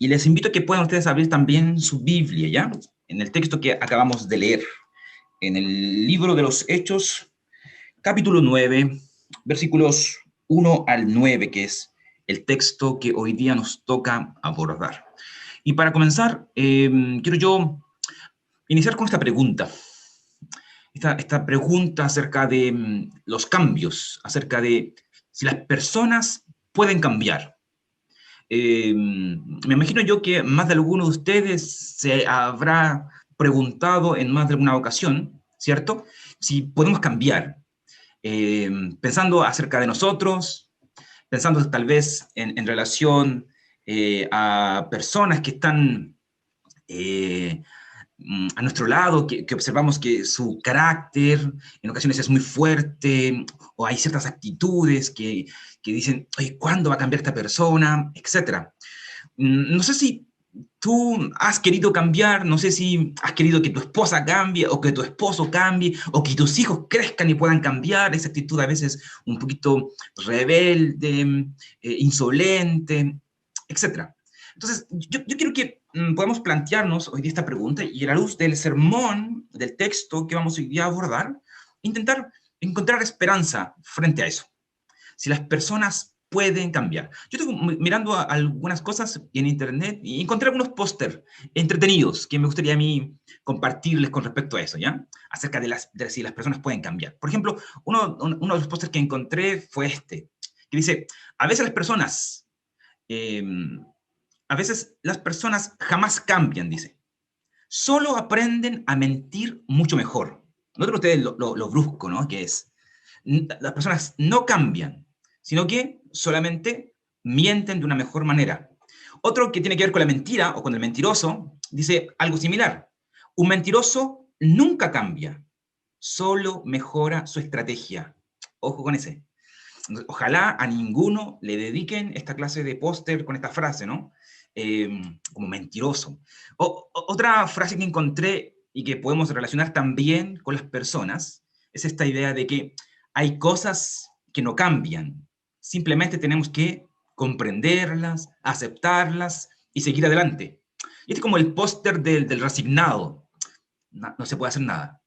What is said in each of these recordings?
Y les invito a que puedan ustedes abrir también su Biblia, ¿ya? En el texto que acabamos de leer, en el libro de los Hechos, capítulo 9, versículos 1 al 9, que es el texto que hoy día nos toca abordar. Y para comenzar, quiero yo iniciar con esta pregunta. Esta pregunta acerca de los cambios, acerca de si las personas pueden cambiar. Me imagino yo que más de alguno de ustedes se habrá preguntado en más de alguna ocasión, ¿cierto? Si podemos cambiar, pensando acerca de nosotros, pensando tal vez en relación a personas que están a nuestro lado, que observamos que su carácter en ocasiones es muy fuerte, o hay ciertas actitudes que dicen, oye, ¿cuándo va a cambiar esta persona? Etcétera. No sé si tú has querido cambiar, no sé si has querido que tu esposa cambie, o que tu esposo cambie, o que tus hijos crezcan y puedan cambiar, esa actitud a veces un poquito rebelde, insolente, etcétera. Entonces, yo quiero que podamos plantearnos hoy día esta pregunta y a la luz del sermón, del texto que vamos hoy día a abordar, intentar encontrar esperanza frente a eso. Si las personas pueden cambiar. Yo estoy mirando algunas cosas en internet y encontré algunos póster entretenidos que me gustaría a mí compartirles con respecto a eso, ¿ya? Acerca de si las personas pueden cambiar. Por ejemplo, uno de los pósters que encontré fue este, que dice, a veces las personas, eh, jamás cambian, dice. Solo aprenden a mentir mucho mejor. Noten ustedes lo brusco, ¿no? Que es. Las personas no cambian, sino que solamente mienten de una mejor manera. Otro que tiene que ver con la mentira o con el mentiroso dice algo similar. Un mentiroso nunca cambia, solo mejora su estrategia. Ojo con ese. Ojalá a ninguno le dediquen esta clase de póster con esta frase, ¿no? Como mentiroso. Otra frase que encontré y que podemos relacionar también con las personas es esta idea de que hay cosas que no cambian. Simplemente tenemos que comprenderlas, aceptarlas y seguir adelante. Y este es como el póster del resignado. No se puede hacer nada.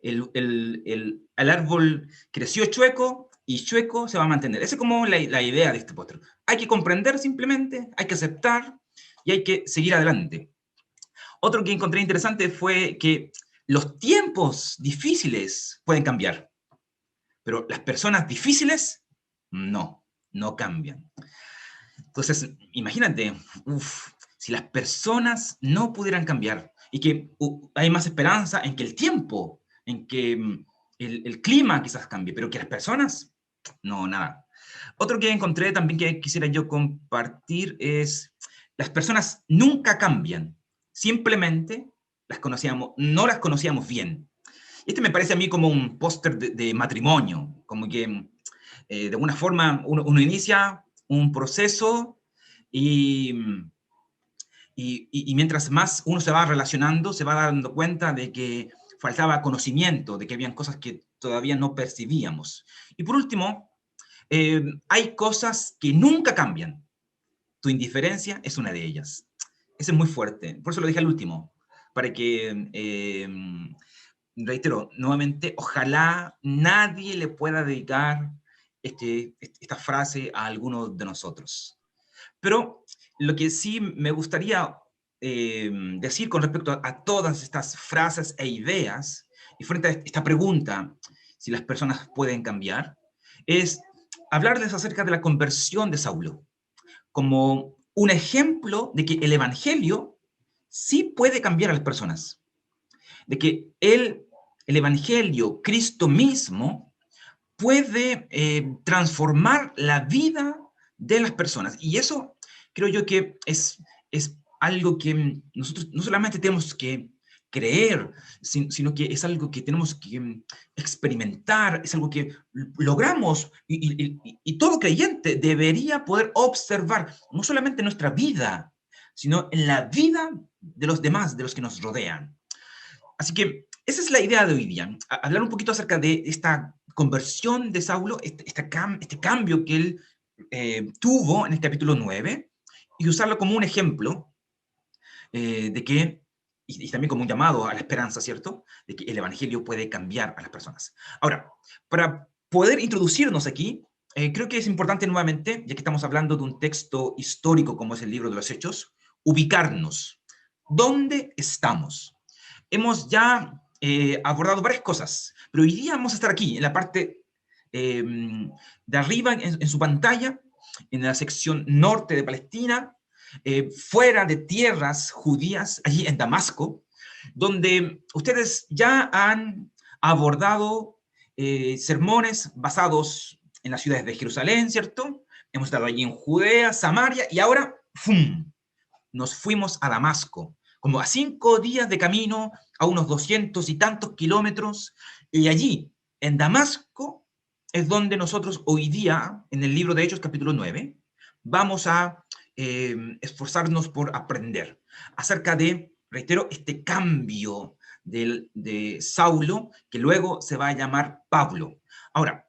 El árbol creció chueco y chueco se va a mantener. Esa es como la idea de este póster. Hay que comprender simplemente, hay que aceptar y hay que seguir adelante. Otro que encontré interesante fue que los tiempos difíciles pueden cambiar, pero las personas difíciles no cambian. Entonces, imagínate, si las personas no pudieran cambiar y que hay más esperanza en que el tiempo, en que el clima quizás cambie, pero que las personas, no, nada. Otro que encontré también que quisiera yo compartir es, las personas nunca cambian, simplemente no las conocíamos bien. Este me parece a mí como un póster de matrimonio, como que de alguna forma uno inicia un proceso y, y mientras más uno se va relacionando, se va dando cuenta de que faltaba conocimiento, de que habían cosas que todavía no percibíamos. Y por último, hay cosas que nunca cambian. Tu indiferencia es una de ellas. Ese es muy fuerte. Por eso lo dije al último, para que, reitero, nuevamente, ojalá nadie le pueda dedicar esta frase a alguno de nosotros. Pero lo que sí me gustaría decir con respecto a todas estas frases e ideas, y frente a esta pregunta, si las personas pueden cambiar, es hablarles acerca de la conversión de Saulo, como un ejemplo de que el Evangelio sí puede cambiar a las personas, de que el Evangelio, Cristo mismo, puede transformar la vida de las personas. Y eso creo yo que es algo que nosotros no solamente tenemos que creer, sino que es algo que tenemos que experimentar, es algo que logramos y todo creyente debería poder observar, no solamente en nuestra vida, sino en la vida de los demás, de los que nos rodean. Así que esa es la idea de hoy día, hablar un poquito acerca de esta conversión de Saulo, este cambio que él tuvo en el capítulo 9, y usarlo como un ejemplo de que, y también como un llamado a la esperanza, ¿cierto? De que el Evangelio puede cambiar a las personas. Ahora, para poder introducirnos aquí, creo que es importante nuevamente, ya que estamos hablando de un texto histórico como es el libro de los Hechos, ubicarnos. ¿Dónde estamos? Hemos ya abordado varias cosas, pero hoy día vamos a estar aquí, en la parte de arriba, en su pantalla, en la sección norte de Palestina, fuera de tierras judías, allí en Damasco, donde ustedes ya han abordado sermones basados en las ciudades de Jerusalén, ¿cierto? Hemos estado allí en Judea, Samaria, y ahora, ¡fum!, nos fuimos a Damasco, como a 5 días de camino, a unos 200 y tantos kilómetros, y allí, en Damasco, es donde nosotros hoy día, en el libro de Hechos, capítulo 9, vamos a esforzarnos por aprender acerca de, reitero, este cambio de Saulo, que luego se va a llamar Pablo. Ahora,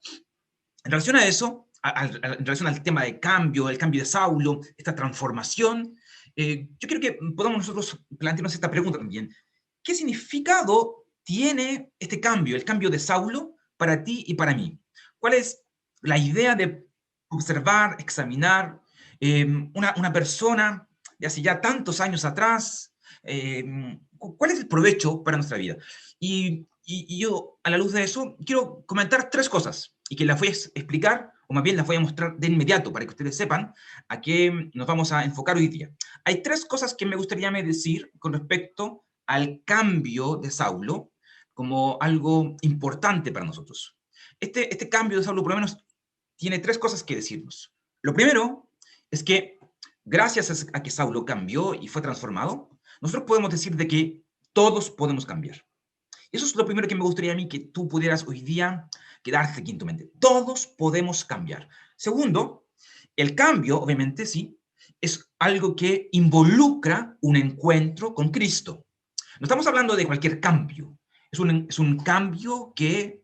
en relación a eso, en relación al tema de cambio, el cambio de Saulo, esta transformación, yo quiero que podamos nosotros plantearnos esta pregunta también. ¿Qué significado tiene este cambio, el cambio de Saulo, para ti y para mí? ¿Cuál es la idea de observar, examinar una persona de hace ya tantos años atrás? ¿Cuál es el provecho para nuestra vida? Y yo, a la luz de eso, quiero comentar 3 cosas y que las voy a explicar, o más bien las voy a mostrar de inmediato para que ustedes sepan a qué nos vamos a enfocar hoy día. Hay 3 cosas que me gustaría decir con respecto al cambio de Saulo como algo importante para nosotros. Este cambio de Saulo, por lo menos, tiene 3 cosas que decirnos. Lo primero es que, gracias a que Saulo cambió y fue transformado, nosotros podemos decir de que todos podemos cambiar. Eso es lo primero que me gustaría a mí que tú pudieras hoy día quedarte aquí en tu mente. Todos podemos cambiar. Segundo, el cambio, obviamente, sí, es algo que involucra un encuentro con Cristo. No estamos hablando de cualquier cambio. Es un cambio que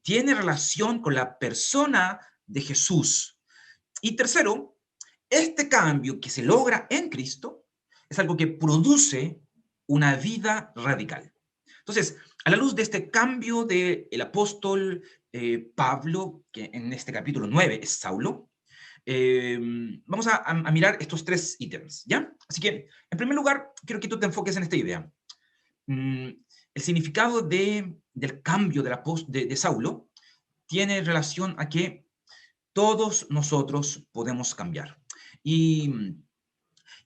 tiene relación con la persona de Jesús. Y tercero, este cambio que se logra en Cristo es algo que produce una vida radical. Entonces, a la luz de este cambio del apóstol Pablo, que en este capítulo 9 es Saulo, vamos a mirar estos 3 ítems, ¿ya? Así que, en primer lugar, quiero que tú te enfoques en esta idea. El significado del cambio de Saulo tiene relación a que todos nosotros podemos cambiar. Y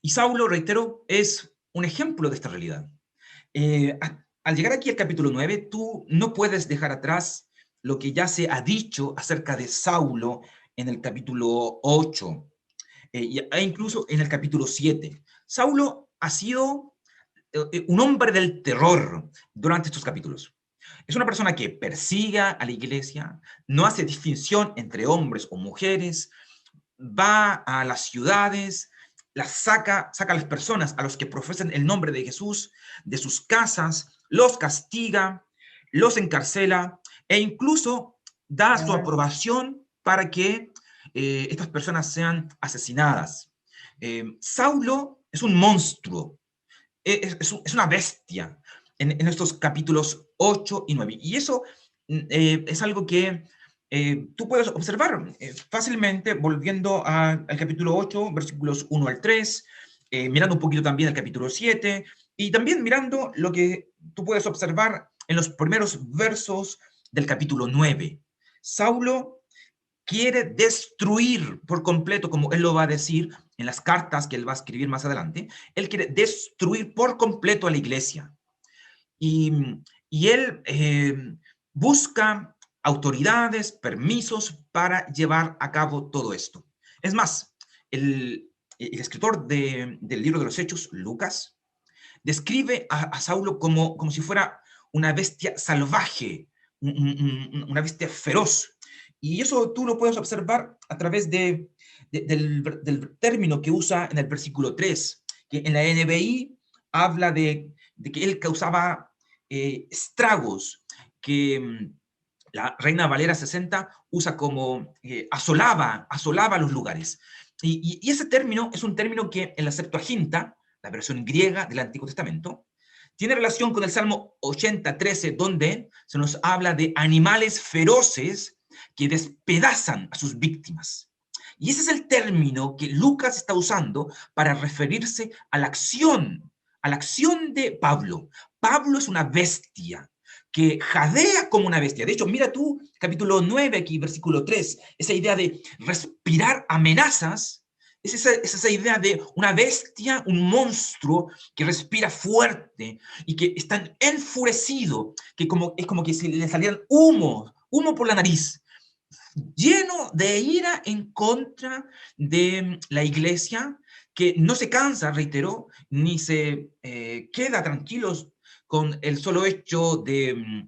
Saulo, reitero, es un ejemplo de esta realidad. Al llegar aquí al capítulo 9, tú no puedes dejar atrás lo que ya se ha dicho acerca de Saulo en el capítulo 8 e incluso en el capítulo 7. Saulo ha sido un hombre del terror durante estos capítulos. Es una persona que persiga a la iglesia, no hace distinción entre hombres o mujeres, va a las ciudades, saca a las personas, a los que profesan el nombre de Jesús, de sus casas, los castiga, los encarcela e incluso da su aprobación para que estas personas sean asesinadas. Saulo es un monstruo, es una bestia en estos capítulos 8 y 9. Y eso es algo que tú puedes observar fácilmente volviendo al capítulo 8, versículos 1 al 3, mirando un poquito también el capítulo 7, y también mirando lo que tú puedes observar en los primeros versos del capítulo 9. Saulo quiere destruir por completo, como él lo va a decir en las cartas que él va a escribir más adelante, él quiere destruir por completo a la iglesia. Y él busca autoridades, permisos para llevar a cabo todo esto. Es más, el escritor del libro de los Hechos, Lucas, describe a Saulo como si fuera una bestia salvaje, una bestia feroz. Y eso tú lo puedes observar a través del término que usa en el versículo 3, que en la NBI habla de que él causaba estragos, que la Reina Valera 60 usa como asolaba los lugares. Y ese término es un término que en la Septuaginta la versión griega del Antiguo Testamento, tiene relación con el Salmo 80:13, donde se nos habla de animales feroces que despedazan a sus víctimas. Y ese es el término que Lucas está usando para referirse a la acción de Pablo. Pablo es una bestia que jadea como una bestia. De hecho, mira tú, capítulo 9 aquí, versículo 3, esa idea de respirar amenazas. Es esa idea de una bestia, un monstruo que respira fuerte y que está enfurecido, que es como que si le salieran humo por la nariz, lleno de ira en contra de la iglesia, que no se cansa, reiteró, ni se queda tranquilos con el solo hecho de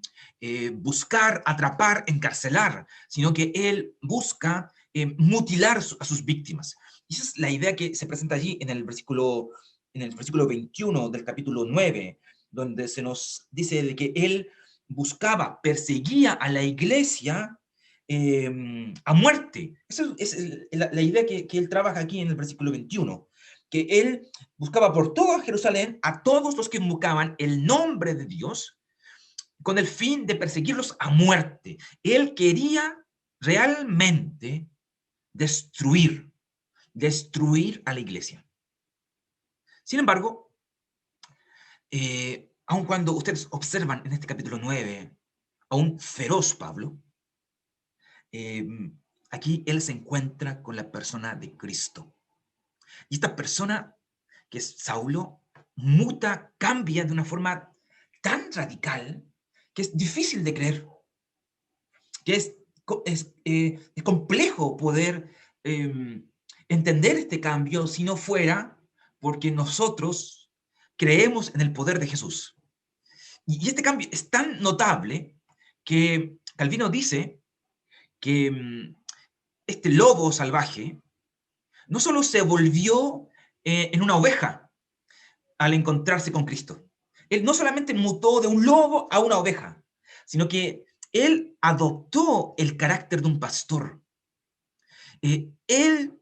buscar, atrapar, encarcelar, sino que él busca mutilar a sus víctimas. Y esa es la idea que se presenta allí en el versículo 21 del capítulo 9, donde se nos dice de que él buscaba, perseguía a la iglesia a muerte. Esa es la idea que él trabaja aquí en el versículo 21, que él buscaba por toda Jerusalén a todos los que invocaban el nombre de Dios con el fin de perseguirlos a muerte. Él quería realmente destruir a la iglesia. Sin embargo, aun cuando ustedes observan en este capítulo 9 a un feroz Pablo, aquí él se encuentra con la persona de Cristo. Y esta persona, que es Saulo, cambia de una forma tan radical que es difícil de creer, que es complejo poder entender este cambio si no fuera porque nosotros creemos en el poder de Jesús. Y este cambio es tan notable que Calvino dice que este lobo salvaje no solo se volvió en una oveja al encontrarse con Cristo. Él no solamente mutó de un lobo a una oveja, sino que él adoptó el carácter de un pastor. Él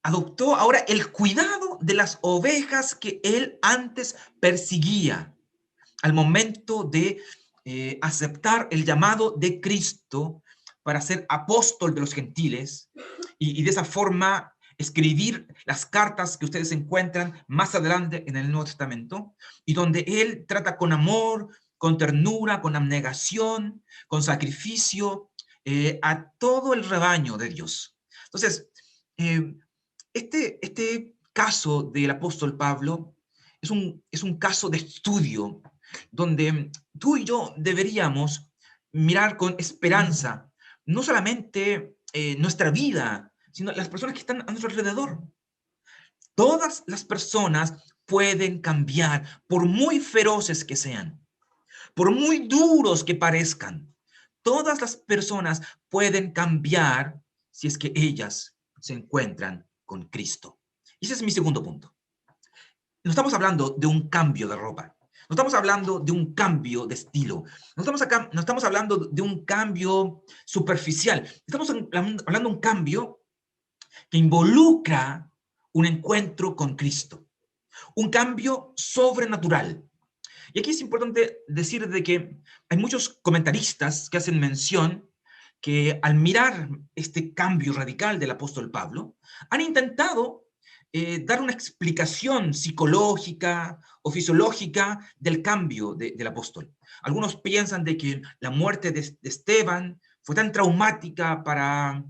adoptó ahora el cuidado de las ovejas que él antes perseguía al momento de aceptar el llamado de Cristo para ser apóstol de los gentiles y de esa forma escribir las cartas que ustedes encuentran más adelante en el Nuevo Testamento y donde él trata con amor, con ternura, con abnegación, con sacrificio a todo el rebaño de Dios. Entonces, este caso del apóstol Pablo es un caso de estudio donde tú y yo deberíamos mirar con esperanza no solamente nuestra vida, sino las personas que están a nuestro alrededor. Todas las personas pueden cambiar, por muy feroces que sean, por muy duros que parezcan. Todas las personas pueden cambiar si es que ellas se encuentran con Cristo. Y ese es mi segundo punto. No estamos hablando de un cambio de ropa. No estamos hablando de un cambio de estilo. No estamos hablando de un cambio superficial. Estamos hablando de un cambio que involucra un encuentro con Cristo. Un cambio sobrenatural. Y aquí es importante decir de que hay muchos comentaristas que hacen mención que al mirar este cambio radical del apóstol Pablo, han intentado dar una explicación psicológica o fisiológica del cambio del apóstol. Algunos piensan de que la muerte de Esteban fue tan traumática para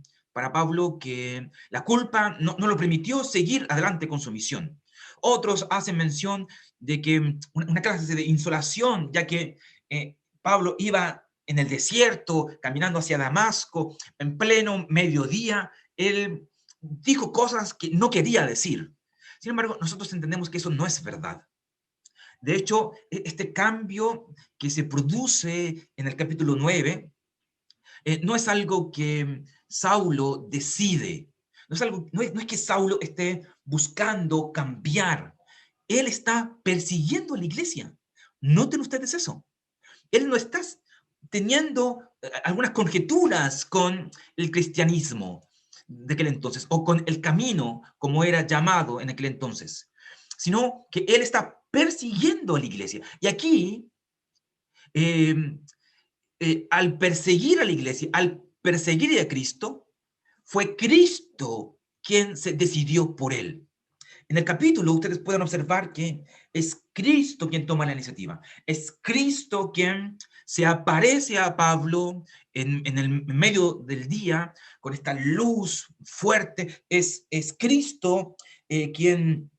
Pablo que la culpa no lo permitió seguir adelante con su misión. Otros hacen mención de que una clase de insolación, ya que Pablo iba en el desierto, caminando hacia Damasco, en pleno mediodía, él dijo cosas que no quería decir. Sin embargo, nosotros entendemos que eso no es verdad. De hecho, este cambio que se produce en el capítulo 9 no es algo que Saulo decide. No es que Saulo esté buscando cambiar. Él está persiguiendo a la iglesia. Noten ustedes eso. Él no está teniendo algunas conjeturas con el cristianismo de aquel entonces, o con el camino, como era llamado en aquel entonces. sino que él está persiguiendo a la iglesia. Y aquí, eh, al perseguir a la iglesia, al perseguir a Cristo, fue Cristo quien se decidió por él. En el capítulo ustedes pueden observar que es Cristo quien toma la iniciativa. Es Cristo quien se aparece a Pablo en el medio del día con esta luz fuerte. Es Cristo quien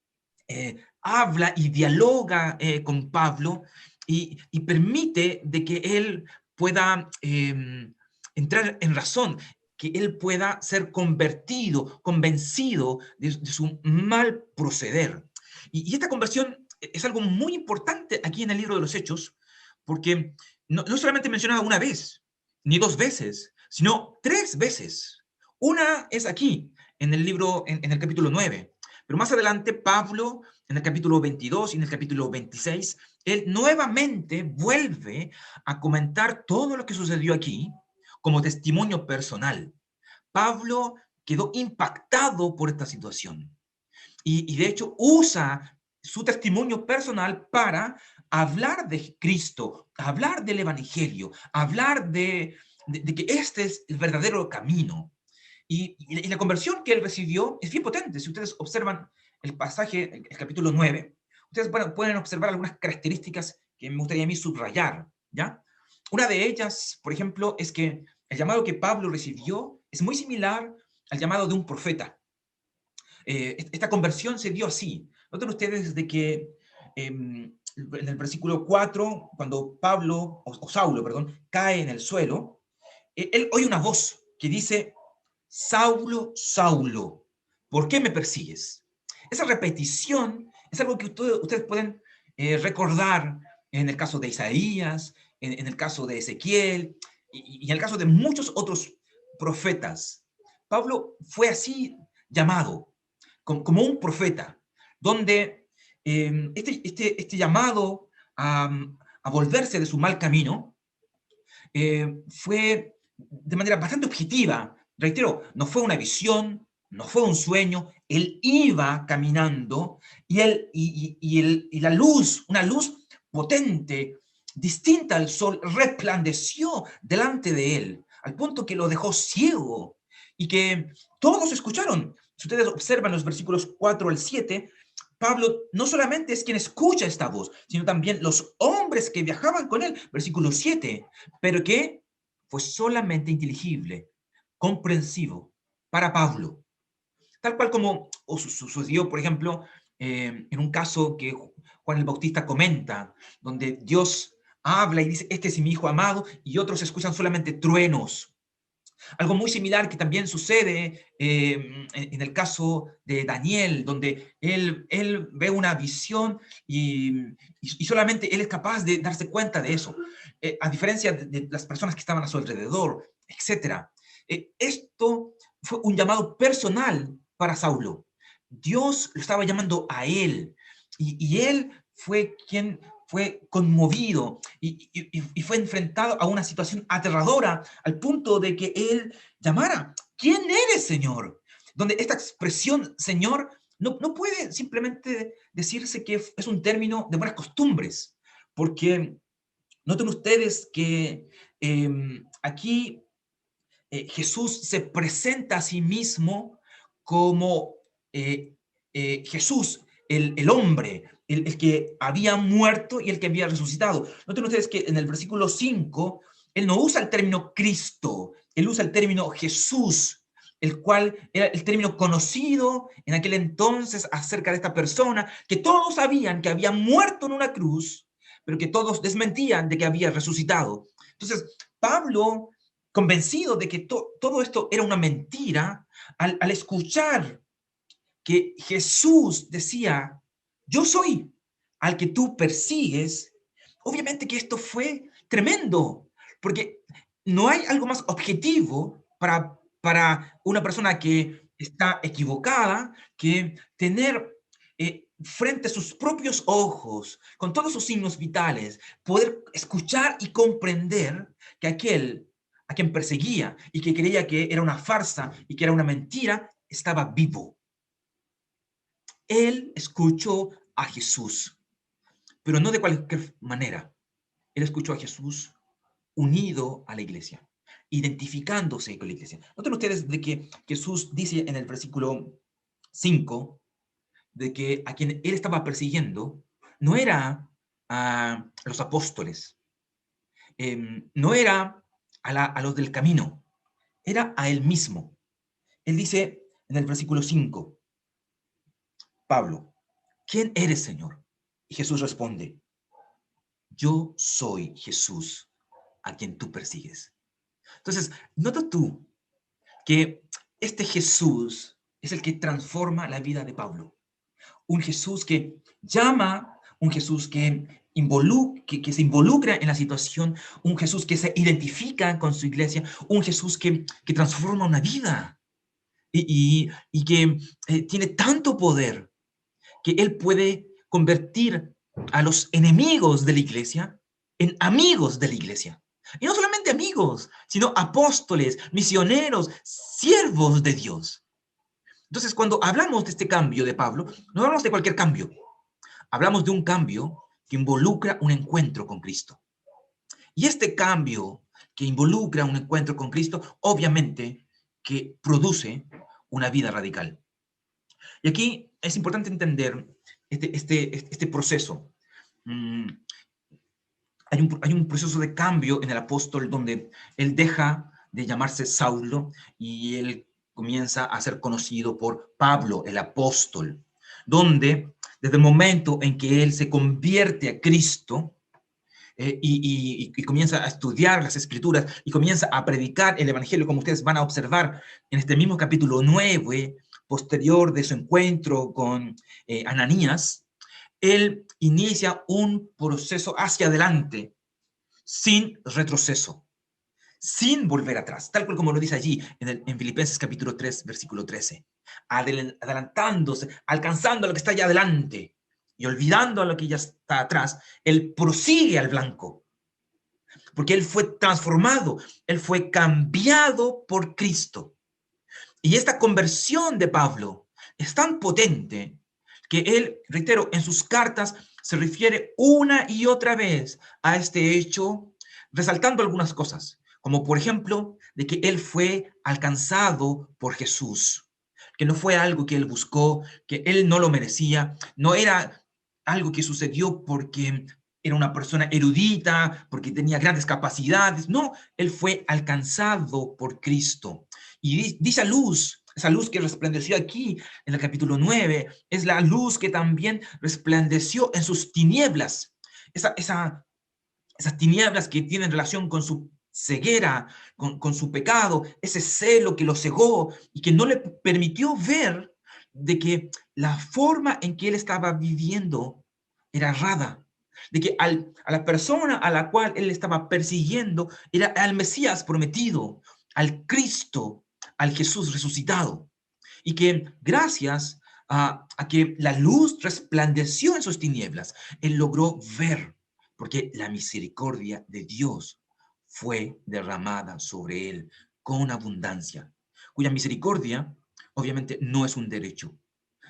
habla y dialoga con Pablo y permite de que él pueda entrar en razón, que él pueda ser convertido, convencido de su mal proceder. Y esta conversión es algo muy importante aquí en el libro de los Hechos, porque no solamente mencionada una vez, ni dos veces, sino tres veces. Una es aquí, en el libro, en el capítulo 9, pero más adelante Pablo, en el capítulo 22 y en el capítulo 26, él nuevamente vuelve a comentar todo lo que sucedió aquí, como testimonio personal. Pablo quedó impactado por esta situación y de hecho usa su testimonio personal para hablar de Cristo, hablar del Evangelio, hablar de que este es el verdadero camino. Y la conversión que él recibió es bien potente. Si ustedes observan el pasaje, el capítulo 9, ustedes pueden observar algunas características que me gustaría a mí subrayar, ¿ya? Una de ellas, por ejemplo, es que el llamado que Pablo recibió es muy similar al llamado de un profeta. Esta conversión se dio así. Noten ustedes de que en el versículo 4, cuando Pablo, o Saulo, perdón, cae en el suelo, él oye una voz que dice, Saulo, Saulo, ¿por qué me persigues? Esa repetición es algo que ustedes pueden recordar en el caso de Isaías, en el caso de Ezequiel y en el caso de muchos otros profetas. Pablo fue así llamado, como un profeta, donde este llamado a volverse de su mal camino fue de manera bastante objetiva. Reitero, no fue una visión, no fue un sueño, él iba caminando y la luz, una luz potente, distinta al sol, resplandeció delante de él, al punto que lo dejó ciego y que todos escucharon. Si ustedes observan los versículos 4 al 7, Pablo no solamente es quien escucha esta voz, sino también los hombres que viajaban con él, versículo 7, pero que fue solamente inteligible, comprensivo para Pablo. Tal cual como sucedió, por ejemplo, en un caso que Juan el Bautista comenta, donde Dios habla y dice, este es mi hijo amado, y otros escuchan solamente truenos. Algo muy similar que también sucede en el caso de Daniel, donde él ve una visión y solamente él es capaz de darse cuenta de eso, a diferencia de las personas que estaban a su alrededor, etc. Esto fue un llamado personal para Saulo. Dios lo estaba llamando a él y él fue quien fue conmovido y fue enfrentado a una situación aterradora al punto de que él llamara, ¿quién eres, Señor? Donde esta expresión, Señor, no puede simplemente decirse que es un término de buenas costumbres, porque noten ustedes que aquí Jesús se presenta a sí mismo como Jesús, el hombre, el que había muerto y el que había resucitado. Noten ustedes que en el versículo 5, él no usa el término Cristo, él usa el término Jesús, el cual era el término conocido en aquel entonces acerca de esta persona, que todos sabían que había muerto en una cruz, pero que todos desmentían de que había resucitado. Entonces, Pablo, convencido de que todo esto era una mentira, al escuchar que Jesús decía, yo soy al que tú persigues, obviamente que esto fue tremendo, porque no hay algo más objetivo para una persona que está equivocada que tener frente a sus propios ojos, con todos sus signos vitales, poder escuchar y comprender que aquel a quien perseguía y que creía que era una farsa y que era una mentira, estaba vivo. Él escuchó a Jesús, pero no de cualquier manera. Él escuchó a Jesús unido a la iglesia, identificándose con la iglesia. Noten ustedes de que Jesús dice en el versículo 5 de que a quien él estaba persiguiendo no era a los apóstoles, no era a los del camino, era a él mismo. Él dice en el versículo 5, Pablo, ¿quién eres, Señor? Y Jesús responde, yo soy Jesús a quien tú persigues. Entonces, nota tú que este Jesús es el que transforma la vida de Pablo. Un Jesús que llama, un Jesús que se involucra en la situación, un Jesús que se identifica con su iglesia, un Jesús que transforma una vida y que tiene tanto poder que él puede convertir a los enemigos de la iglesia en amigos de la iglesia. Y no solamente amigos, sino apóstoles, misioneros, siervos de Dios. Entonces, cuando hablamos de este cambio de Pablo, no hablamos de cualquier cambio. Hablamos de un cambio que involucra un encuentro con Cristo. Y este cambio que involucra un encuentro con Cristo, obviamente que produce una vida radical. Y aquí es importante entender este proceso. Hay un proceso de cambio en el apóstol donde él deja de llamarse Saulo y él comienza a ser conocido por Pablo, el apóstol, donde desde el momento en que él se convierte a Cristo y comienza a estudiar las Escrituras y comienza a predicar el Evangelio, como ustedes van a observar en este mismo capítulo 9, posterior de su encuentro con Ananías, él inicia un proceso hacia adelante, sin retroceso, sin volver atrás, tal cual como lo dice allí en Filipenses capítulo 3, versículo 13, adelantándose, alcanzando lo que está allá adelante y olvidando a lo que ya está atrás, él prosigue al blanco, porque él fue transformado, él fue cambiado por Cristo. Y esta conversión de Pablo es tan potente que él, reitero, en sus cartas se refiere una y otra vez a este hecho, resaltando algunas cosas, como por ejemplo, de que él fue alcanzado por Jesús, que no fue algo que él buscó, que él no lo merecía, no era algo que sucedió porque era una persona erudita, porque tenía grandes capacidades, no, él fue alcanzado por Cristo. Y dice luz, esa luz que resplandeció aquí en el capítulo 9, es la luz que también resplandeció en sus tinieblas. Esas tinieblas que tienen relación con su ceguera, con su pecado, ese celo que lo cegó y que no le permitió ver de que la forma en que él estaba viviendo era errada, de que a la persona a la cual él estaba persiguiendo era al Mesías prometido, al Cristo, al Jesús resucitado, y que gracias a que la luz resplandeció en sus tinieblas, él logró ver, porque la misericordia de Dios fue derramada sobre él con abundancia, cuya misericordia obviamente no es un derecho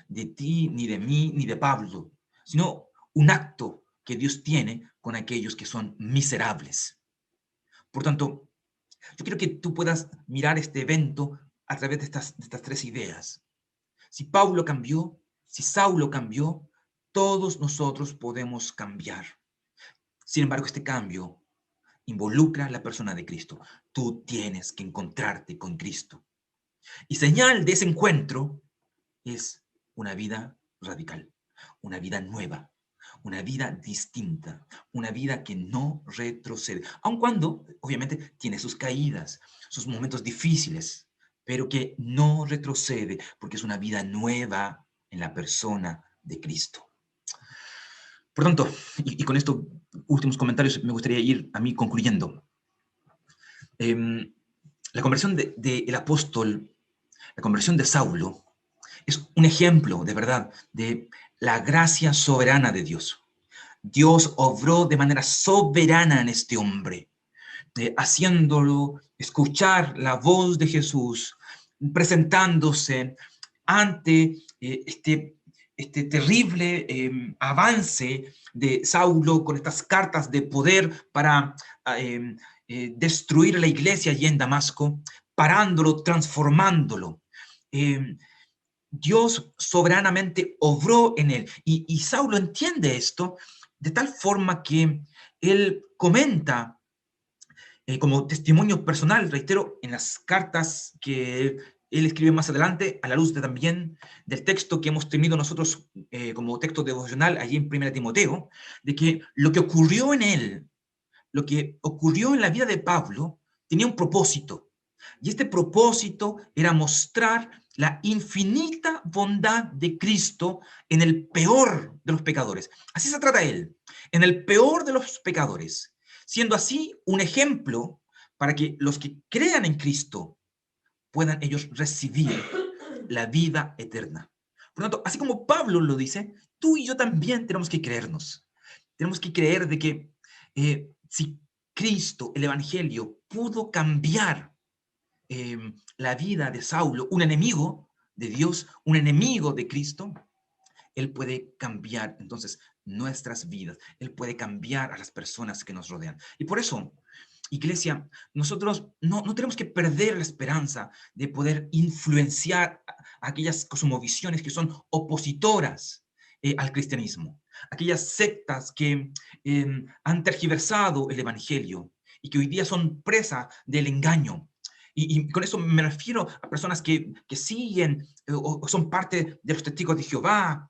de ti, ni de mí, ni de Pablo, sino un acto que Dios tiene con aquellos que son miserables. Por tanto, yo quiero que tú puedas mirar este evento a través de estas tres ideas. Si Pablo cambió, si Saulo cambió, todos nosotros podemos cambiar. Sin embargo, este cambio involucra a la persona de Cristo. Tú tienes que encontrarte con Cristo. Y señal de ese encuentro es una vida radical, una vida nueva, una vida distinta, una vida que no retrocede, aun cuando obviamente tiene sus caídas, sus momentos difíciles, pero que no retrocede porque es una vida nueva en la persona de Cristo. Por tanto, y con estos últimos comentarios me gustaría ir a mí concluyendo. La conversión del apóstol, la conversión de Saulo, es un ejemplo, de verdad, de la gracia soberana de Dios. Dios obró de manera soberana en este hombre, haciéndolo escuchar la voz de Jesús, presentándose ante este terrible avance de Saulo con estas cartas de poder para destruir la iglesia allí en Damasco, parándolo, transformándolo. Dios soberanamente obró en él. Y Saulo entiende esto de tal forma que él comenta como testimonio personal, reitero, en las cartas que él escribe más adelante, a la luz de también del texto que hemos tenido nosotros como texto devocional allí en 1 Timoteo, de que lo que ocurrió en él, lo que ocurrió en la vida de Pablo, tenía un propósito. Y este propósito era mostrar la infinita bondad de Cristo en el peor de los pecadores. Así se trata él, en el peor de los pecadores, siendo así un ejemplo para que los que crean en Cristo puedan ellos recibir la vida eterna. Por lo tanto, así como Pablo lo dice, tú y yo también tenemos que creernos. Tenemos que creer de que si Cristo, el Evangelio, pudo cambiar la vida de Saulo, un enemigo de Dios, un enemigo de Cristo, él puede cambiar entonces nuestras vidas, él puede cambiar a las personas que nos rodean. Y por eso, iglesia, nosotros no tenemos que perder la esperanza de poder influenciar a aquellas cosmovisiones que son opositoras al cristianismo, aquellas sectas que han tergiversado el evangelio y que hoy día son presa del engaño. Y con eso me refiero a personas que siguen o son parte de los testigos de Jehová,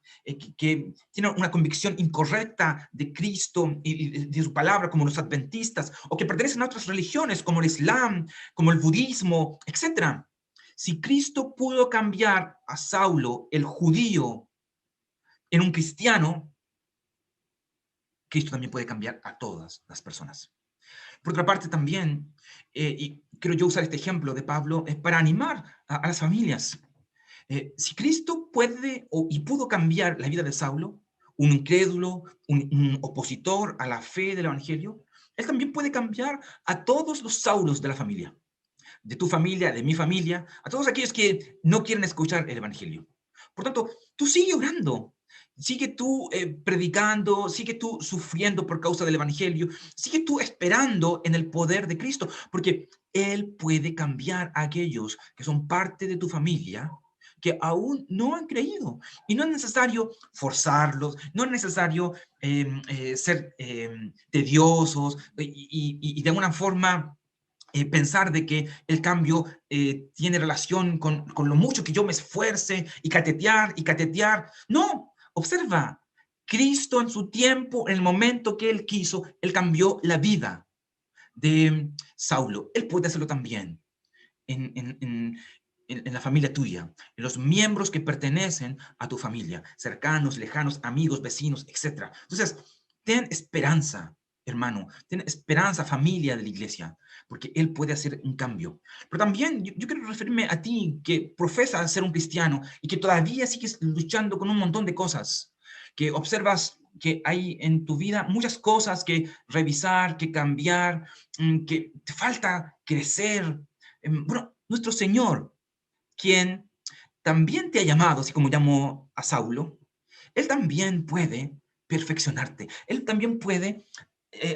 que tienen una convicción incorrecta de Cristo y de su palabra, como los adventistas, o que pertenecen a otras religiones, como el Islam, como el budismo, etc. Si Cristo pudo cambiar a Saulo, el judío, en un cristiano, Cristo también puede cambiar a todas las personas. Por otra parte, también, y quiero yo usar este ejemplo de Pablo, es para animar a las familias. Si Cristo puede y pudo cambiar la vida de Saulo, un incrédulo, un opositor a la fe del Evangelio, Él también puede cambiar a todos los Saulos de la familia, de tu familia, de mi familia, a todos aquellos que no quieren escuchar el Evangelio. Por tanto, tú sigue orando, sigue tú predicando, sigue tú sufriendo por causa del Evangelio, sigue tú esperando en el poder de Cristo, porque Él puede cambiar a aquellos que son parte de tu familia, que aún no han creído. Y no es necesario forzarlos, no es necesario ser tediosos y de alguna forma pensar de que el cambio tiene relación con lo mucho que yo me esfuerce y catetear y catetear. No, observa, Cristo en su tiempo, en el momento que Él quiso, Él cambió la vida de Saulo. Él puede hacerlo también en, en, en, en la familia tuya, en los miembros que pertenecen a tu familia, cercanos, lejanos, amigos, vecinos, etc. Entonces, ten esperanza, hermano, ten esperanza, familia de la iglesia, porque Él puede hacer un cambio. Pero también yo quiero referirme a ti que profesas ser un cristiano y que todavía sigues luchando con un montón de cosas, que observas que hay en tu vida muchas cosas que revisar, que cambiar, que te falta crecer. Bueno, nuestro Señor, quien también te ha llamado, así como llamó a Saulo, Él también puede perfeccionarte. Él también puede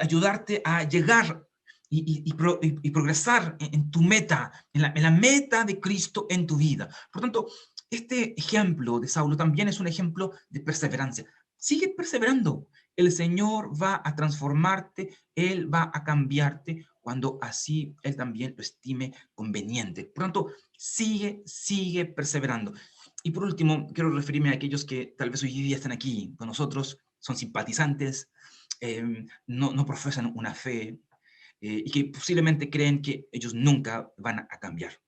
ayudarte a llegar y progresar en tu meta, en la meta de Cristo en tu vida. Por tanto, este ejemplo de Saulo también es un ejemplo de perseverancia. Sigue perseverando. El Señor va a transformarte, Él va a cambiarte cuando así Él también lo estime conveniente. Por tanto, sigue perseverando. Y por último, quiero referirme a aquellos que tal vez hoy día están aquí con nosotros, son simpatizantes, no profesan una fe y que posiblemente creen que ellos nunca van a cambiar.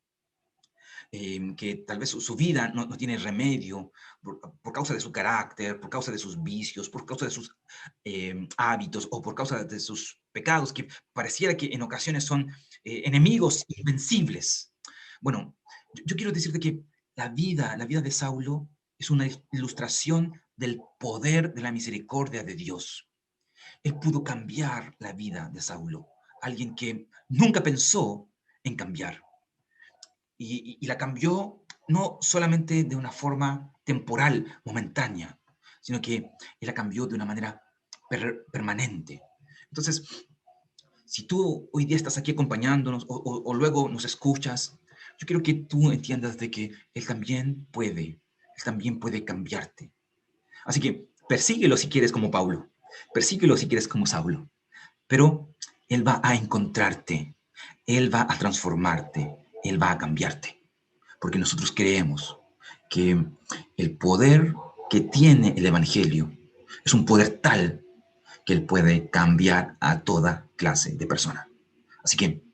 Que tal vez su vida no tiene remedio por causa de su carácter, por causa de sus vicios, por causa de sus hábitos o por causa de sus pecados, que pareciera que en ocasiones son enemigos invencibles. Bueno, yo quiero decirte que la vida de Saulo es una ilustración del poder de la misericordia de Dios. Él pudo cambiar la vida de Saulo, alguien que nunca pensó en cambiar y la cambió no solamente de una forma temporal, momentánea, sino que Él la cambió de una manera permanente. Entonces, si tú hoy día estás aquí acompañándonos o luego nos escuchas, yo quiero que tú entiendas de que Él también puede cambiarte. Así que persíguelo si quieres como Pablo, persíguelo si quieres como Saulo, pero Él va a encontrarte, Él va a transformarte, Él va a cambiarte, porque nosotros creemos que el poder que tiene el Evangelio es un poder tal que Él puede cambiar a toda clase de persona. Así que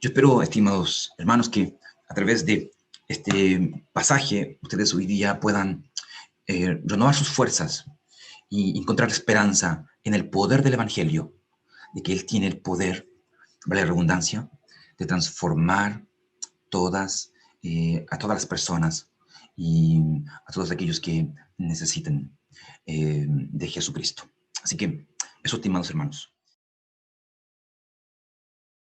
yo espero, estimados hermanos, que a través de este pasaje ustedes hoy día puedan renovar sus fuerzas y encontrar esperanza en el poder del Evangelio, de que Él tiene el poder, vale la redundancia, de transformar todas, a todas las personas y a todos aquellos que necesiten de Jesucristo. Así que eso, estimados hermanos.